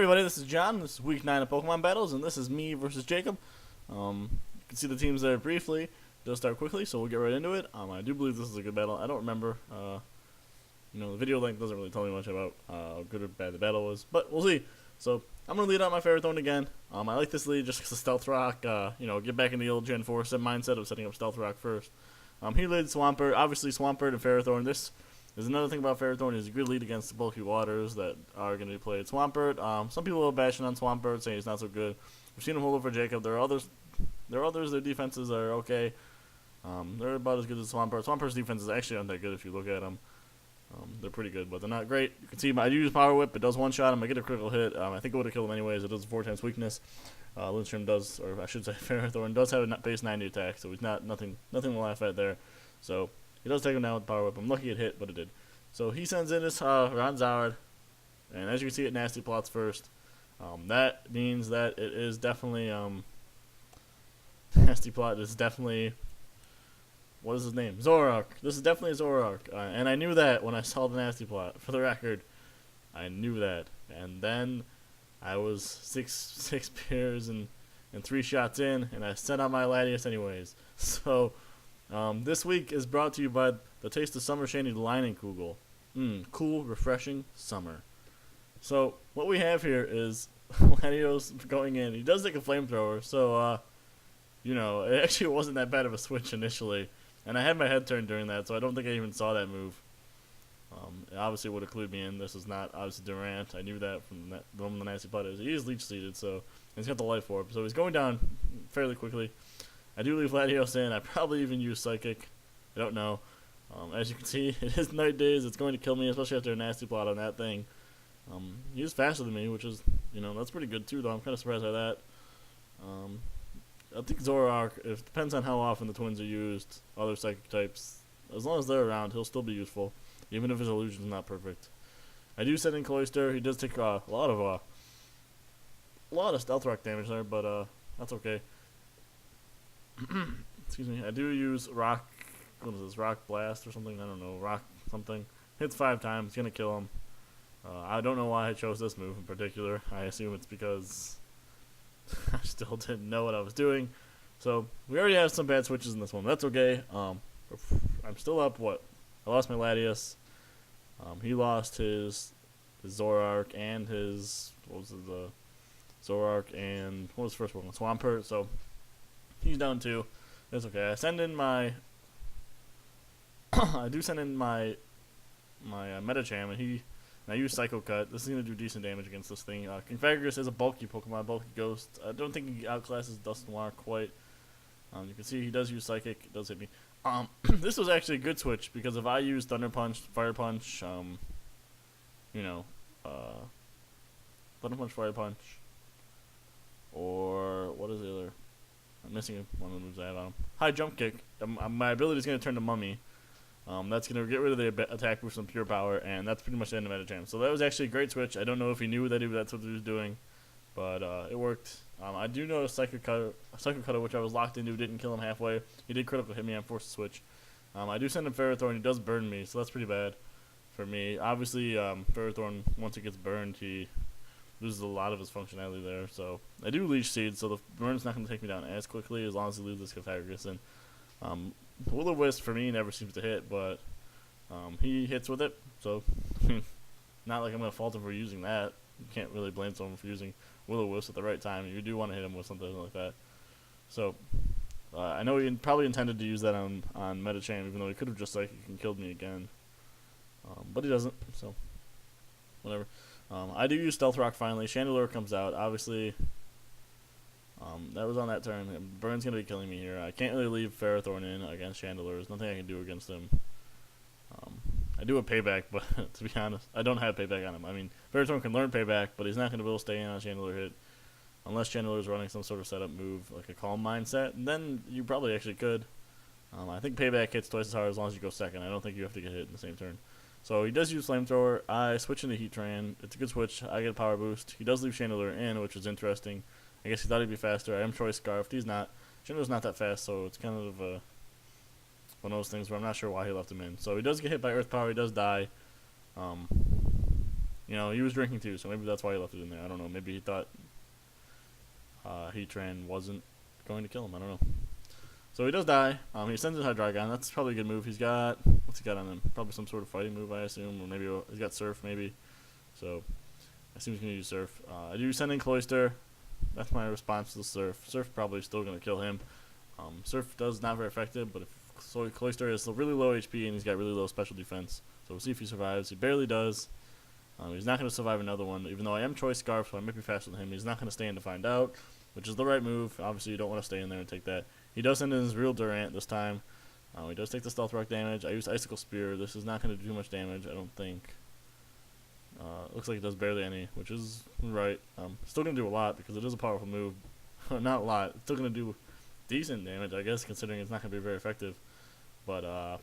everybody, this is John. This is week 9 of Pokemon Battles, and this is me versus Jacob. You can see the teams there briefly. They'll start quickly, so we'll get right into it. I do believe this is a good battle. I don't remember. The video length doesn't really tell me much about how good or bad the battle was, but we'll see. So I'm gonna lead out my Ferrothorn again. I like this lead just because of Stealth Rock. Get back in the old Gen 4 mindset of setting up Stealth Rock first. He leads Swampert. Obviously, Swampert and Ferrothorn. This is another thing about Ferrothorn is a good lead against the bulky waters that are going to be played. Swampert. Some people are bashing on Swampert, saying he's not so good. We've seen him hold over Jacob. There are others. Their defenses are okay. They're about as good as Swampert. Swampert's defenses actually aren't that good if you look at them. They're pretty good, but they're not great. You can see I do use Power Whip. It does one-shot him. I get a critical hit. I think it would have killed him anyways. It does 4 times weakness. Lindstrom does, or I should say Ferrothorn does have a base 90 attack, so he's nothing to laugh at there. So he does take him down with Power Whip. I'm lucky it hit, but it did. So he sends in his Ronzard, and as you can see, it nasty plots first. That means that it is definitely nasty plot is definitely, what is his name? Zoroark. This is definitely a Zoroark, and I knew that when I saw the nasty plot. For the record, I knew that, and then I was six pairs and 3 shots in, and I sent out my Latias anyways. So this week is brought to you by the Taste of Summer Shady Lining Kugel. Cool, refreshing summer. So what we have here is Latios going in. He does take a flamethrower, so it actually wasn't that bad of a switch initially. And I had my head turned during that, so I don't think I even saw that move. It obviously would have clued me in. This is not obviously Durant. I knew that from the moment the nasty plot is. He is leech seeded, so he's got the life orb. So he's going down fairly quickly. I do leave Latios in. I probably even use Psychic. I don't know. As you can see, it is night days. It's going to kill me, especially after a nasty plot on that thing. He is faster than me, which is, that's pretty good too, though. I'm kind of surprised by that. I think Zoroark, it depends on how often the twins are used, other psychic types. As long as they're around, he'll still be useful, even if his illusion's not perfect. I do send in Cloyster. He does take a lot of Stealth Rock damage there, but that's okay. Excuse me. I do use Rock. What is this? Rock Blast or something? I don't know. Rock something. Hits 5 times. It's gonna kill him. I don't know why I chose this move in particular. I assume it's because I still didn't know what I was doing. So we already have some bad switches in this one. That's okay. I'm still up. What? I lost my Latias. He lost his Zoroark and his Zoroark and what was the first one? Swampert. So he's down 2. That's okay. I send in my I do send in my Metacham, and I use Psycho Cut. This is going to do decent damage against this thing. Confagus is a bulky Pokemon, bulky Ghost. I don't think he outclasses Dusknoir quite. You can see he does use Psychic. It does hit me. This was actually a good switch, because if I use Thunder Punch, Fire Punch, Thunder Punch, Fire Punch, or what is the other? I'm missing one of the moves I have on him. High Jump Kick. My ability is going to turn to Mummy. That's going to get rid of the attack boost and pure power, and that's pretty much the end of Metacham. So that was actually a great switch. I don't know if he knew that's what he was doing, but it worked. I do know Psycho Cutter, which I was locked into, didn't kill him halfway. He did critical hit me. I'm forced to switch. I do send him Ferrothorn. He does burn me, so that's pretty bad for me. Obviously, Ferrothorn, once it gets burned, he loses a lot of his functionality there. So I do Leech Seed, so the burn's not going to take me down as quickly as long as he leaves this Confagus in. Will-O-Wisp for me never seems to hit, but he hits with it, so not like I'm going to fault him for using that. You can't really blame someone for using Will-O-Wisp at the right time. You do want to hit him with something like that. So I know he probably intended to use that on Metacham, even though he could have just killed me again, but he doesn't, so whatever. I do use Stealth Rock finally. Chandelure comes out, obviously. That was on that turn. Burn's going to be killing me here. I can't really leave Ferrothorn in against Chandelure. There's nothing I can do against him. I do have Payback, but to be honest, I don't have Payback on him. I mean, Ferrothorn can learn Payback, but he's not going to be able to stay in on a Chandelure hit. Unless Chandelure's running some sort of setup move, like a Calm Mindset, and then you probably actually could. I think Payback hits twice as hard as long as you go second. I don't think you have to get hit in the same turn. So he does use Flamethrower. I switch into Heatran. It's a good switch. I get a power boost. He does leave Chandelure in, which is interesting. I guess he thought he'd be faster. I am Choice Scarfed. He's not. Chandelure's not that fast, so it's kind of one of those things where I'm not sure why he left him in. So he does get hit by Earth Power. He does die. You know, he was drinking too, so maybe that's why he left it in there. I don't know. Maybe he thought Heatran wasn't going to kill him. I don't know. So he does die. He sends in Hydreigon. That's probably a good move. He's got, what's he got on him? Probably some sort of fighting move, I assume, or maybe he's got Surf, maybe. So I assume he's gonna use Surf. I do send in Cloyster. That's my response to the Surf. Surf probably still gonna kill him. Surf does not very effective, but if Cloyster is really low HP and he's got really low special defense, so we'll see if he survives. He barely does. He's not gonna survive another one, even though I am Choice Scarf, so I might be faster than him. He's not gonna stay in to find out, which is the right move. Obviously, you don't want to stay in there and take that. He does send in his real Durant this time. He does take the Stealth Rock damage. I use Icicle Spear. This is not going to do much damage, I don't think. Looks like it does barely any, which is right. Still going to do a lot because it is a powerful move. Not a lot. It's still going to do decent damage, I guess, considering it's not going to be very effective. But, I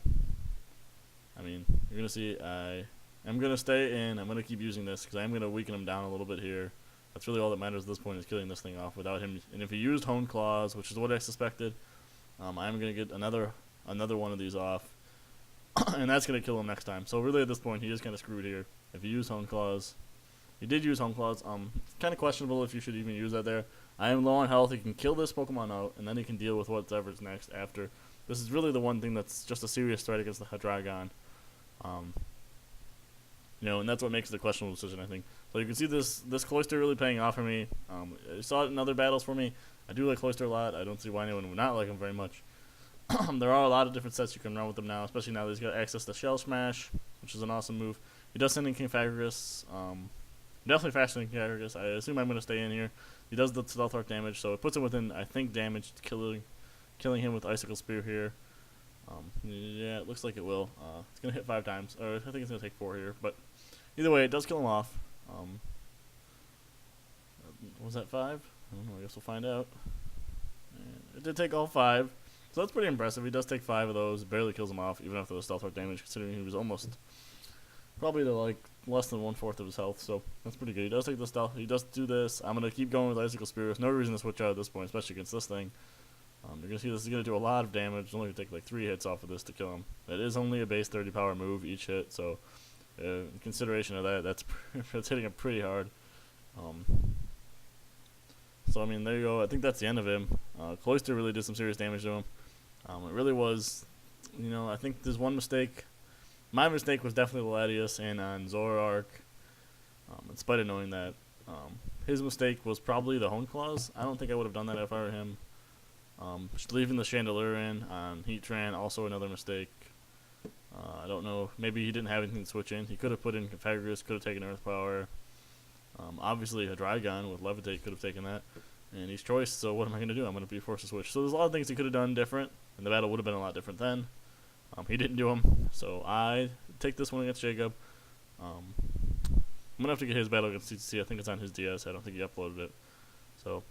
mean, you're going to see I am going to stay in. I'm going to keep using this because I am going to weaken him down a little bit here. That's really all that matters at this point, is killing this thing off without him. And if he used Hone Claws, which is what I suspected, I'm going to get another one of these off. And that's going to kill him next time. So really at this point, he is kind of screwed here. If you use Hone Claws, he did use Hone Claws. It's kind of questionable if you should even use that there. I am low on health. He can kill this Pokemon out, and then he can deal with whatever's next after. This is really the one thing that's just a serious threat against the Hydreigon. You know, and that's what makes it a questionable decision, I think. So you can see this Cloyster really paying off for me. I saw it in other battles for me. I do like Cloyster a lot. I don't see why anyone would not like him very much. There are a lot of different sets you can run with him now, especially now that he's got access to Shell Smash, which is an awesome move. He does send in King Fagragus. Definitely faster than King Fagragus. I assume I'm going to stay in here. He does the Stealth Rock damage, so it puts him within, I think, damage, killing him with Icicle Spear here. Yeah, it looks like it will. It's going to hit 5 times. Or I think it's going to take 4 here, but either way, it does kill him off. Was that 5? I don't know, I guess we'll find out. And it did take all 5, so that's pretty impressive. He does take 5 of those, barely kills him off, even after the Stealth Rock damage, considering he was almost probably to like less than 1/4 of his health, so that's pretty good. He does take the Stealth, he does do this. I'm going to keep going with Icicle Spear. There's no reason to switch out at this point, especially against this thing. You're going to see this is going to do a lot of damage. It's only going to take like 3 hits off of this to kill him. It is only a base 30 power move each hit, so in consideration of that, that's hitting him pretty hard. So I mean, there you go. I think that's the end of him. Cloyster really did some serious damage to him. It really was, you know, I think there's one mistake. My mistake was definitely the Latios and on Zoroark. In spite of knowing that, his mistake was probably the Hone Claws. I don't think I would have done that if I were him. Leaving the Chandelier in on Heatran, also another mistake. I don't know. Maybe he didn't have anything to switch in. He could have put in Confagrous, could have taken Earth Power. Obviously, Hydreigon with Levitate could have taken that. And he's Choice, so what am I going to do? I'm going to be forced to switch. So there's a lot of things he could have done different, and the battle would have been a lot different then. He didn't do them, so I take this one against Jacob. I'm going to have to get his battle against CTC. I think it's on his DS. I don't think he uploaded it. So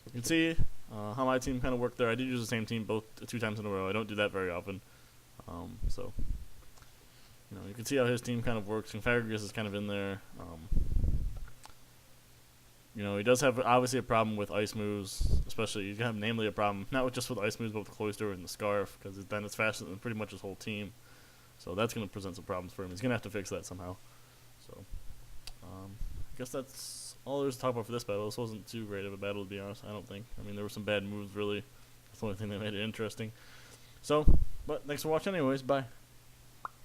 you can see how my team kind of worked there. I did use the same team 2 times in a row. I don't do that very often. So you know, you can see how his team kind of works. Confagrous is kind of in there. You know, he does have obviously a problem with ice moves, especially you have namely a problem not just with ice moves, but with the Cloyster and the Scarf, because then it's faster than pretty much his whole team. So that's going to present some problems for him. He's going to have to fix that somehow. So I guess that's all there is to talk about for this battle. This wasn't too great of a battle, to be honest. I don't think. I mean, there were some bad moves, really. That's the only thing that made it interesting. So, but thanks for watching anyways. Bye.